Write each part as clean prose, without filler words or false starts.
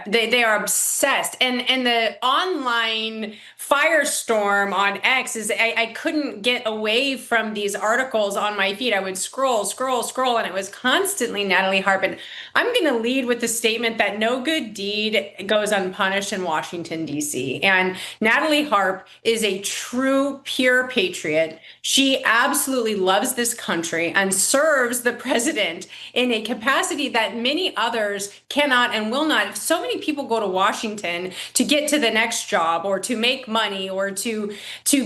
They are obsessed, and the online firestorm on X is I couldn't get away from these articles on my feed. I would scroll, and it was constantly Natalie Harp. And I'm going to lead with the statement that no good deed goes unpunished in Washington, D.C. And Natalie Harp is a true, pure patriot. She absolutely loves this country and serves the president in a capacity that many others cannot and will not. If so many people go to Washington to get to the next job or to make money or to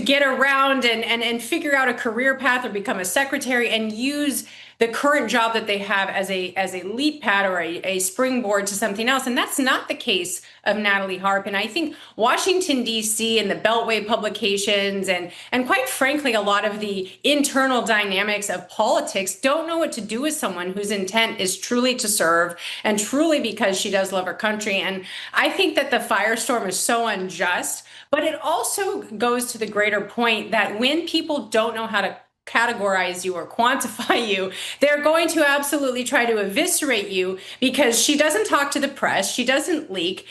get around and figure out a career path or become a secretary and use the current job that they have as a leap pad or a springboard to something else. And that's not the case of Natalie Harp. And I think Washington, D.C. and the Beltway publications and quite frankly, a lot of the internal dynamics of politics don't know what to do with someone whose intent is truly to serve and truly because she does love her country. And I think that the firestorm is so unjust, but it also goes to the greater point that when people don't know how to categorize you or quantify you, they're going to absolutely try to eviscerate you because she doesn't talk to the press, she doesn't leak,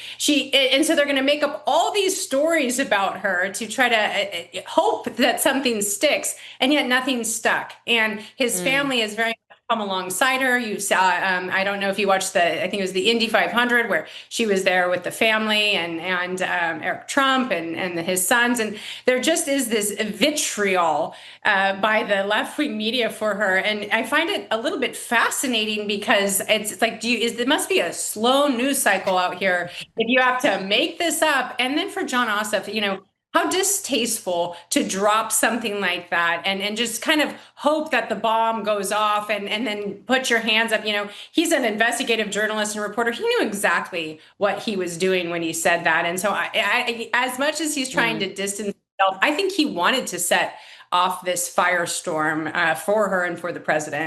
and so they're going to make up all these stories about her to try to hope that something sticks, and yet nothing stuck. And his family is very come alongside her. You saw, I don't know if you watched I think it was the Indy 500 where she was there with the family and Eric Trump and his sons. And there just is this vitriol by the left-wing media for her. And I find it a little bit fascinating because it's like, there must be a slow news cycle out here if you have to make this up. And then for John Ossoff, how distasteful to drop something like that and just kind of hope that the bomb goes off and then put your hands up. He's an investigative journalist and reporter. He knew exactly what he was doing when he said that. And so I as much as he's trying to distance himself, I think he wanted to set off this firestorm for her and for the president.